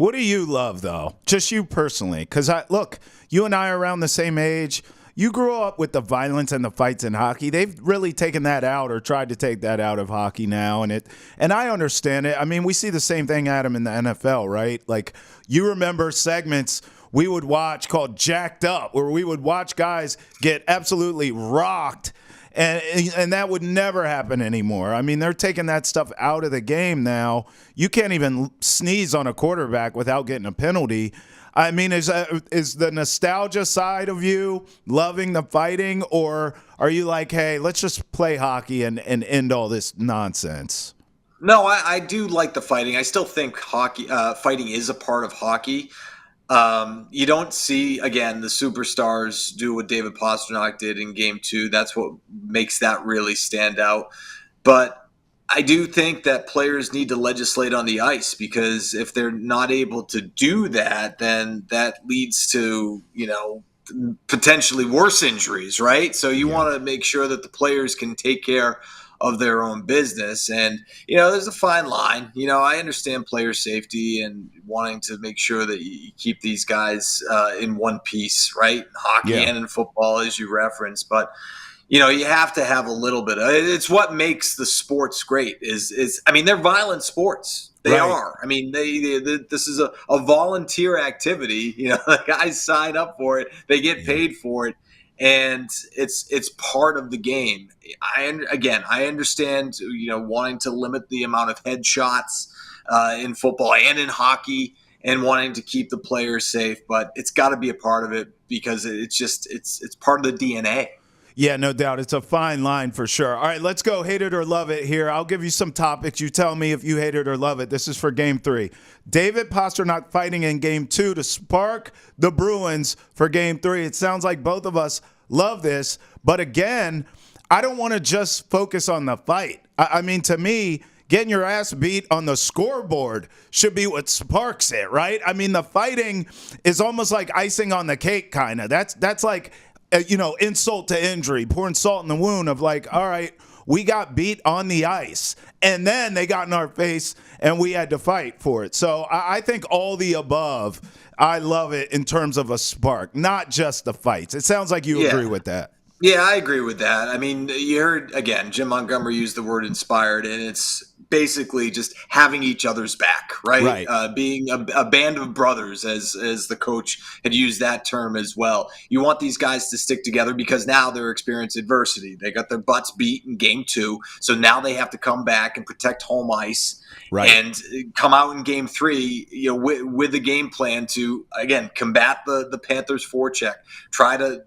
What do you love, though? Just you personally. Because, look, you and I are around the same age. You grew up with the violence and the fights in hockey. They've really taken that out or tried to take that out of hockey now. And I understand it. I mean, we see the same thing, Adam, in the NFL, right? Like, you remember segments we would watch called Jacked Up, where we would watch guys get absolutely rocked. And that would never happen anymore. I mean, they're taking that stuff out of the game now. You can't even sneeze on a quarterback without getting a penalty. I mean, is the nostalgia side of you loving the fighting, or are you like, hey, let's just play hockey and end all this nonsense? No, I do like the fighting. I still think fighting is a part of hockey. You don't see, again, the superstars do what David Pastrnak did in Game 2. That's what makes that really stand out. But I do think that players need to legislate on the ice, because if they're not able to do that, then that leads to, potentially worse injuries, right? So you want to make sure that the players can take care of their own business. And, there's a fine line. I understand player safety and wanting to make sure that you keep these guys in one piece, right? In hockey and in football, as you referenced. But, you have to have a little bit of, it's what makes the sports great they're violent sports. They are. I mean, this is a volunteer activity. The guys sign up for it. They get paid for it. And it's part of the game. I understand, wanting to limit the amount of headshots in football and in hockey, and wanting to keep the players safe, but it's got to be a part of it, because it's part of the DNA. Yeah, no doubt. It's a fine line for sure. All right, let's go hate it or love it here. I'll give you some topics. You tell me if you hate it or love it. This is for Game 3. David Pastrnak fighting in Game 2 to spark the Bruins for Game 3. It sounds like both of us love this. But again, I don't want to just focus on the fight. I mean, to me, getting your ass beat on the scoreboard should be what sparks it, right? I mean, the fighting is almost like icing on the cake, kind of. That's like, insult to injury, pouring salt in the wound of like, all right, we got beat on the ice, and then they got in our face, and we had to fight for it. So I think all the above, I love it in terms of a spark, not just the fights. It sounds like you agree with that. Yeah, I agree with that. I mean, you heard, again, Jim Montgomery used the word inspired, and it's basically just having each other's back, right? Being a band of brothers, as the coach had used that term as well. You want these guys to stick together, because now they're experiencing adversity. They got their butts beat in Game 2, so now they have to come back and protect home ice. Right. And come out in Game 3, with a game plan to, again, combat the Panthers' forecheck. Try to,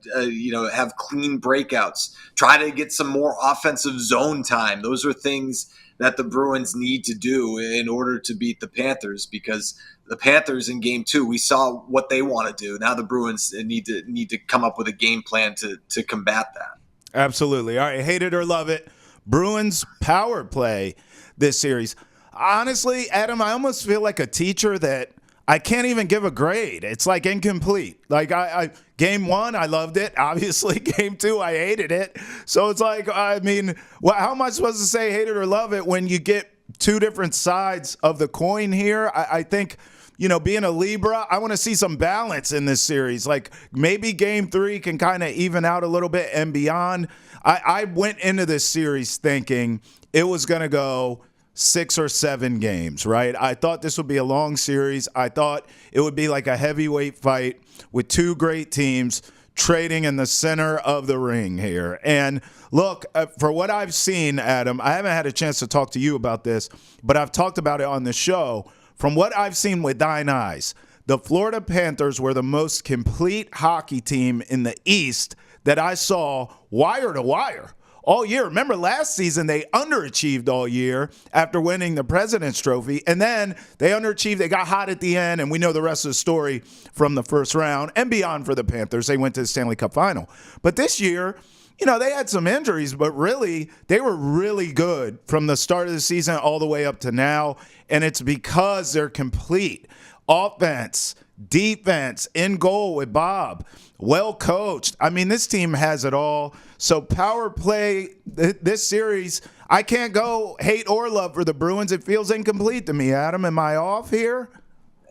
have clean breakouts. Try to get some more offensive zone time. Those are things that the Bruins need to do in order to beat the Panthers, because the Panthers in Game 2, we saw what they want to do. Now the Bruins need to come up with a game plan to combat that. Absolutely. All right, hate it or love it. Bruins power play this series. Honestly, Adam, I almost feel like a teacher that I can't even give a grade. It's like incomplete. Like I Game 1, I loved it. Obviously, Game 2, I hated it. So it's like, I mean, how am I supposed to say hate it or love it when you get two different sides of the coin here? I think, being a Libra, I want to see some balance in this series. Like maybe Game 3 can kind of even out a little bit and beyond. I went into this series thinking it was going to go 6 or 7 games, right? I thought this would be a long series. I thought it would be like a heavyweight fight with two great teams trading in the center of the ring here. And look, for what I've seen, Adam, I haven't had a chance to talk to you about this, but I've talked about it on the show. From what I've seen with thine eyes, the Florida Panthers were the most complete hockey team in the East that I saw wire to wire all year. Remember last season, they underachieved all year after winning the President's Trophy, and then they underachieved. They got hot at the end, and we know the rest of the story from the first round and beyond for the Panthers. They went to the Stanley Cup final. But this year, they had some injuries, but really, they were really good from the start of the season all the way up to now, and it's because they're complete. Offense, defense, in goal with Bob, well coached. I mean, this team has it all. So power play, this series, I can't go hate or love for the Bruins. It feels incomplete to me, Adam. Am I off here?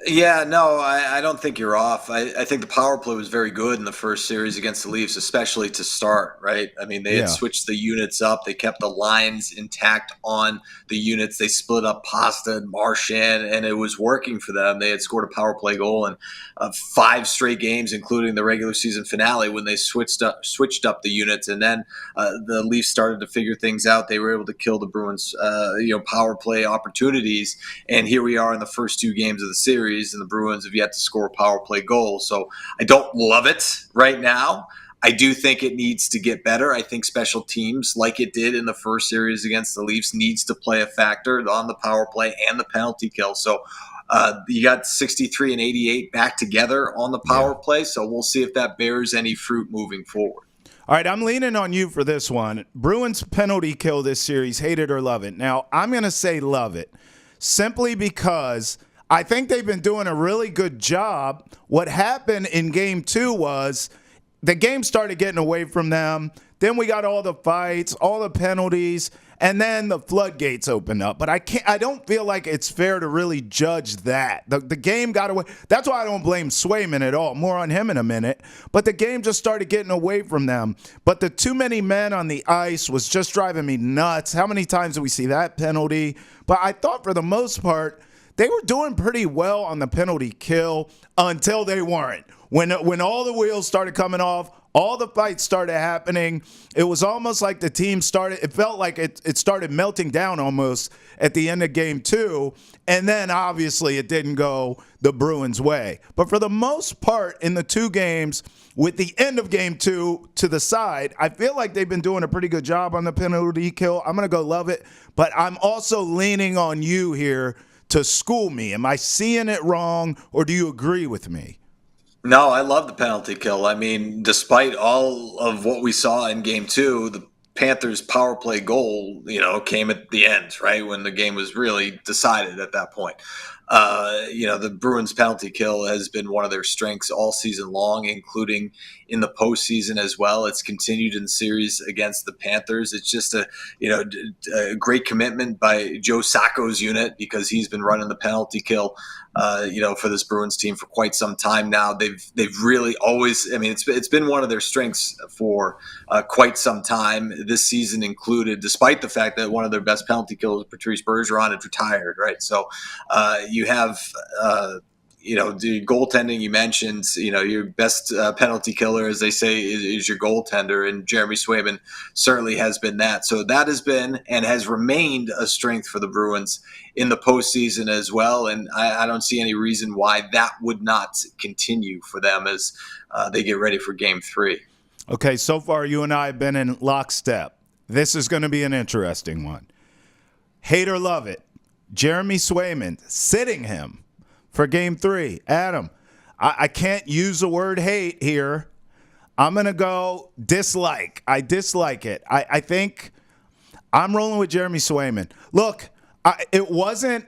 Yeah, no, I don't think you're off. I think the power play was very good in the first series against the Leafs, especially to start, right? I mean, they had Yeah. switched the units up. They kept the lines intact on the units. They split up Pasta and Marchand, and it was working for them. They had scored a power play goal in 5 straight games, including the regular season finale, when they switched up the units. And then the Leafs started to figure things out. They were able to kill the Bruins, power play opportunities. And here we are in the first 2 games of the series, and the Bruins have yet to score a power play goal. So I don't love it right now. I do think it needs to get better. I think special teams, like it did in the first series against the Leafs, needs to play a factor on the power play and the penalty kill. So you got 63 and 88 back together on the power play. So we'll see if that bears any fruit moving forward. All right, I'm leaning on you for this one. Bruins penalty kill this series, hate it or love it. Now, I'm going to say love it, simply because I think they've been doing a really good job. What happened in game 2 was the game started getting away from them. Then we got all the fights, all the penalties, and then the floodgates opened up. But I don't feel like it's fair to really judge that. The game got away. That's why I don't blame Swayman at all. More on him in a minute. But the game just started getting away from them. But the too many men on the ice was just driving me nuts. How many times do we see that penalty? But I thought for the most part, they were doing pretty well on the penalty kill until they weren't. When all the wheels started coming off, all the fights started happening, it was almost like the team started, it felt like it started melting down almost at the end of game 2, and then obviously it didn't go the Bruins' way. But for the most part in the 2 games, with the end of game 2 to the side, I feel like they've been doing a pretty good job on the penalty kill. I'm going to go love it, but I'm also leaning on you here to school me. Am I seeing it wrong, or do you agree with me? No, I love the penalty kill. I mean, despite all of what we saw in game 2, the Panthers power play goal, came at the end, right? When the game was really decided at that point. The Bruins penalty kill has been one of their strengths all season long, including in the postseason as well. It's continued in the series against the Panthers. It's just a great commitment by Joe Sacco's unit, because he's been running the penalty kill, for this Bruins team for quite some time now. They've really always, it's been one of their strengths for quite some time, this season included, despite the fact that one of their best penalty killers, Patrice Bergeron, is retired, right? So you have the goaltending you mentioned, your best penalty killer, as they say, is your goaltender, and Jeremy Swayman certainly has been that. So that has been and has remained a strength for the Bruins in the postseason as well, and I don't see any reason why that would not continue for them as they get ready for Game 3. Okay, so far you and I have been in lockstep. This is going to be an interesting one. Hate or love it, Jeremy Swayman, sitting him for Game 3. Adam, I can't use the word hate here. I'm going to go dislike. I dislike it. I think I'm rolling with Jeremy Swayman. Look, it wasn't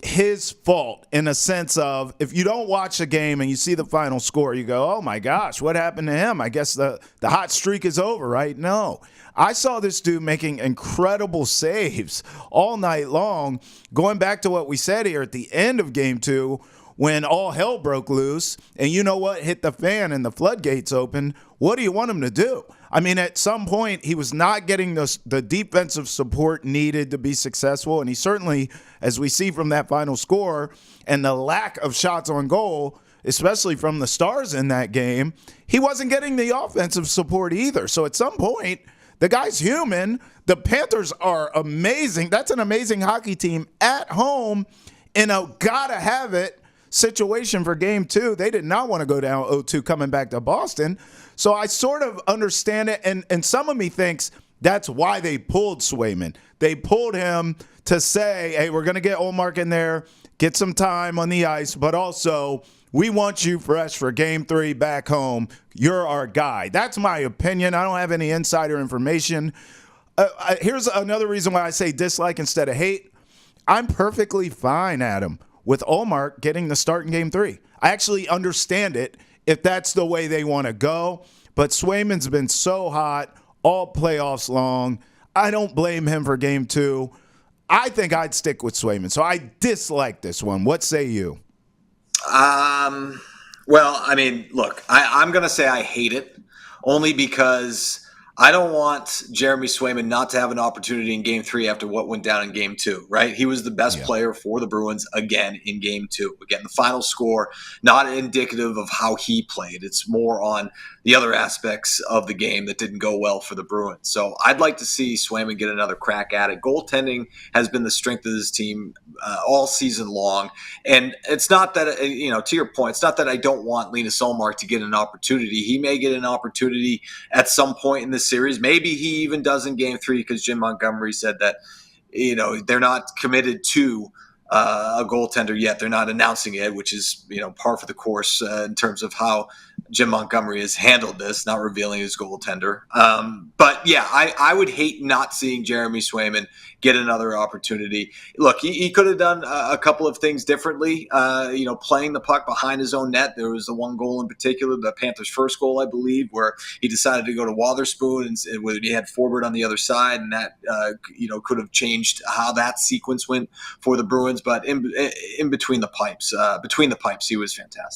his fault in a sense of, if you don't watch the game and you see the final score, you go, oh my gosh, what happened to him? I guess the hot streak is over, right? No. I saw this dude making incredible saves all night long. Going back to what we said here at the end of Game 2, when all hell broke loose and you know what hit the fan and the floodgates opened, what do you want him to do? I mean, at some point, he was not getting the defensive support needed to be successful, and he certainly, as we see from that final score and the lack of shots on goal, especially from the Stars in that game, he wasn't getting the offensive support either. So at some point, the guy's human. The Panthers are amazing. That's an amazing hockey team at home in a gotta-have-it situation for Game 2. They did not want to go down 0-2 coming back to Boston. So I sort of understand it, and some of me thinks that's why they pulled Swayman. They pulled him to say, hey, we're going to get Olmark in there, get some time on the ice, but also we want you fresh for Game 3 back home. You're our guy. That's my opinion. I don't have any insider information. Here's another reason why I say dislike instead of hate. I'm perfectly fine, Adam, with Olmark getting the start in Game 3. I actually understand it if that's the way they want to go. But Swayman's been so hot all playoffs long. I don't blame him for Game 2. I think I'd stick with Swayman. So I dislike this one. What say you? Well, I mean, look, I'm going to say I hate it only because I don't want Jeremy Swayman not to have an opportunity in game 3 after what went down in game 2, right? He was the best Yeah. player for the Bruins again in game 2. Again, the final score, not indicative of how he played. It's more on the other aspects of the game that didn't go well for the Bruins. So I'd like to see Swayman get another crack at it. Goaltending has been the strength of this team all season long. And it's not that, to your point, it's not that I don't want Linus Ullmark to get an opportunity. He may get an opportunity at some point in this series. Maybe he even does in game 3 because Jim Montgomery said that, they're not committed to a goaltender yet. They're not announcing it, which is, par for the course in terms of how Jim Montgomery has handled this, not revealing his goaltender. But yeah, I would hate not seeing Jeremy Swayman get another opportunity. Look, he could have done a couple of things differently. Playing the puck behind his own net. There was the one goal in particular, the Panthers' first goal, I believe, where he decided to go to Waterspoon and where he had Forbert on the other side, and that could have changed how that sequence went for the Bruins. But in between the pipes, he was fantastic.